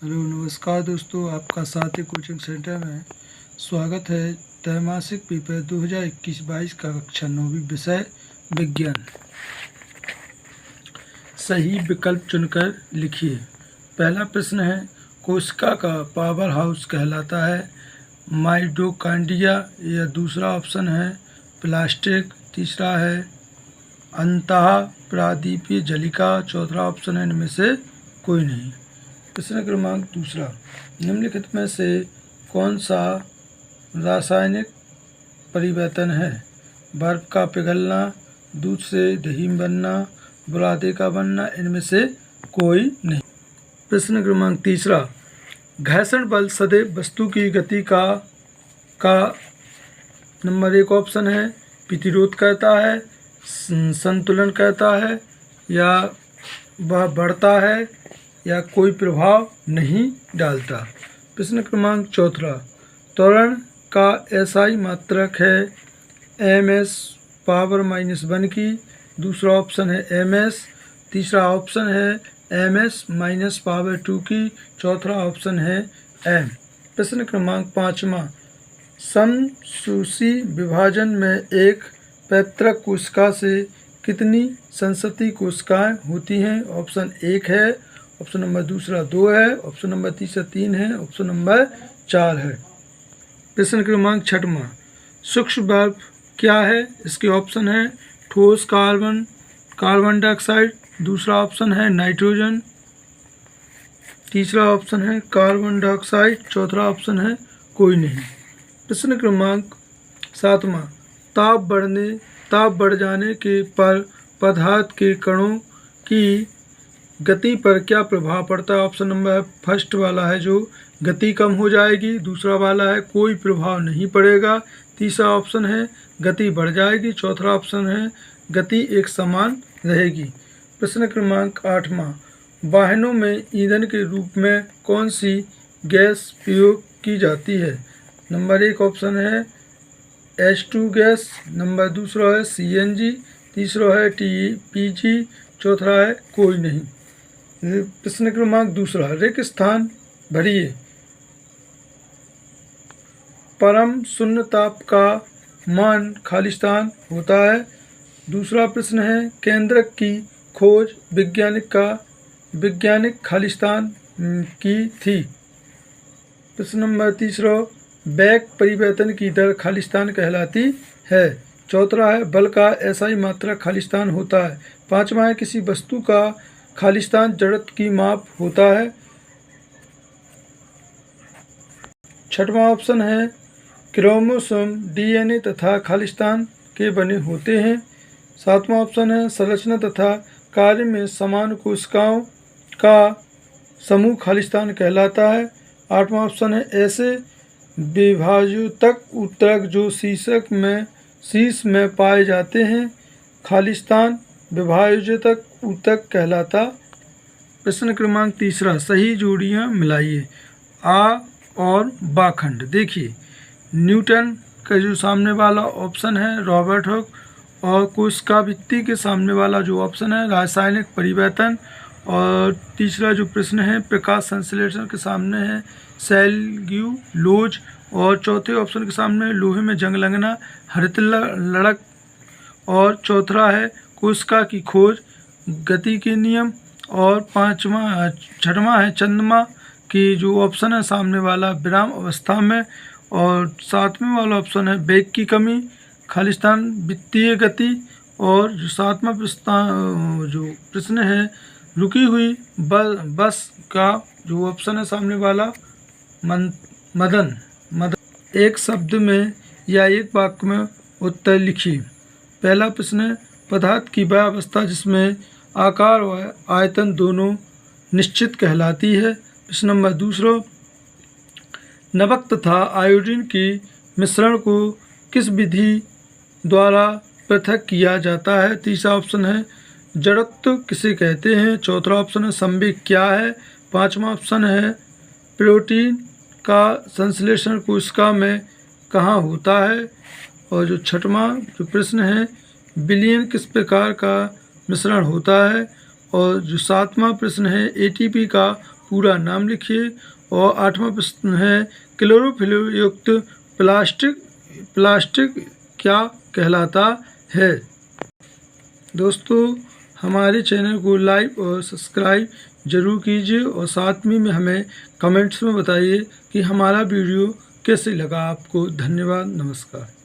Hello नमस्कार दोस्तों, आपका साथी कोचिंग सेंटर में स्वागत है। त्रैमासिक पेपर 2021-22 का कक्षा 9वीं विषय विज्ञान। सही विकल्प चुनकर लिखिए। पहला प्रश्न है, कोशिका का पावर हाउस कहलाता है माइटोकॉन्ड्रिया, या दूसरा ऑप्शन है प्लास्टिक, तीसरा है अंतः प्रादीपीय जलिका, चौथा ऑप्शन है इनमें से कोई नहीं। प्रश्न क्रमांक दूसरा, निम्नलिखित में से कौन सा रासायनिक परिवर्तन है? बर्फ का पिघलना, दूध से दही बनना, बुरादे का बनना, इनमें से कोई नहीं। प्रश्न क्रमांक तीसरा, घर्षण बल सदैव वस्तु की गति का नंबर 1 ऑप्शन है प्रतिरोध करता है, संतुलन करता है, या वह बढ़ता है, या कोई प्रभाव नहीं डालता। प्रश्न क्रमांक चौथा, त्वरण का एसआई मात्रक है ms⁻⁻1 की, दूसरा ऑप्शन है ms, तीसरा ऑप्शन है ms-2 की, चौथा ऑप्शन है m। प्रश्न क्रमांक 5वां, समसूची विभाजन में एक पैतृक कोशिका से कितनी संसदीय कोशिकाएं होती हैं? ऑप्शन 1 है, ऑप्शन नंबर दूसरा 2 है, ऑप्शन नंबर तीसरा 3 है, ऑप्शन नंबर 4 है। प्रश्न क्रमांक 6वां, सूक्ष्म बर्फ क्या है? इसके ऑप्शन है ठोस कार्बन डाइऑक्साइड, दूसरा ऑप्शन है नाइट्रोजन, तीसरा ऑप्शन है कार्बन डाइऑक्साइड, चौथा ऑप्शन है कोई नहीं। प्रश्न क्रमांक 7वां, ताप बढ़ जाने के पर पदार्थ के कणों की गति पर क्या प्रभाव पड़ता है? ऑप्शन नंबर फर्स्ट वाला है जो गति कम हो जाएगी, दूसरा वाला है कोई प्रभाव नहीं पड़ेगा, तीसरा ऑप्शन है गति बढ़ जाएगी, चौथा ऑप्शन है गति एक समान रहेगी। प्रश्न क्रमांक 8वां, वाहनों में ईंधन के रूप में कौन सी गैस प्रयोग की जाती है? नंबर 1 ऑप्शन है H2 गैस, नंबर दूसरा है CNG, तीसरा है TPG, चौथा है कोई नहीं। प्रश्न क्रमांक दूसरा, रिक्त स्थान भरिए। परम शून्य ताप का मान खाली स्थान होता है। दूसरा प्रश्न है, केंद्रक की खोज वैज्ञानिक खाली स्थान की थी। प्रश्न नंबर तीसरा, वेग परिवर्तन की दर खाली स्थान कहलाती है। चौथा है, बल का एसआई मात्रक खाली स्थान होता है। पांचवा है, किसी वस्तु का खालिस्तान जड़त्व की माप होता है। छठवां ऑप्शन है क्रोमोसोम DNA तथा खालिस्तान के बने होते हैं। सातवां ऑप्शन है संरचना तथा कार्य में समान कोशिकाओं का समूह खालिस्तान कहलाता है। आठवां ऑप्शन है ऐसे विभाजक ऊतक जो शीश में पाए जाते हैं खालिस्तान विभाजक ऊतक कहलाता। प्रश्न क्रमांक तीसरा, सही जोड़ियां मिलाइए। आ और बा खंड। देखिए, न्यूटन का जो सामने वाला ऑप्शन है रॉबर्ट हुक, और कोशिकावृत्ति के सामने वाला जो ऑप्शन है रासायनिक परिवर्तन, और तीसरा जो प्रश्न है प्रकाश संश्लेषण के सामने है सेल्यूलोज, और चौथे ऑप्शन के सामने लोहे में जंग लगना, हरित लड़क, और चौथा है कोशिका की खोज, गति के नियम, और छठवां है चंद्रमा की जो ऑप्शन है सामने वाला विराम अवस्था में, और सातवें वाला ऑप्शन है वेग की कमी, खालिस्तान वित्तीय गति, और जो सातवां जो प्रश्न है रुकी हुई बस का जो ऑप्शन है सामने वाला मदन। एक शब्द में या एक वाक्य में उत्तर लिखिए। पहला प्रश्न है, पदार्थ की वह अवस्था जिसमें आकार व आयतन दोनों निश्चित कहलाती है। प्रश्न नंबर दूसरा, नमक तथा आयोडीन के मिश्रण को किस विधि द्वारा पृथक किया जाता है? तीसरा ऑप्शन है जड़त्व किसे कहते हैं। चौथा ऑप्शन है संवेग क्या है। पांचवा ऑप्शन है प्रोटीन का संश्लेषण कोशिका में कहाँ होता है। और जो छठवां जो प्रश्न है विलयन किस प्रकार का मिश्रण होता है। और जो सातवां प्रश्न है एटीपी का पूरा नाम लिखिए। और 8वां प्रश्न है क्लोरोफिल युक्त प्लास्टिक क्या कहलाता है। दोस्तों हमारे चैनल को लाइक और सब्सक्राइब जरूर कीजिए और साथ में हमें कमेंट्स में बताइए कि हमारा वीडियो कैसे लगा आपको। धन्यवाद, नमस्कार।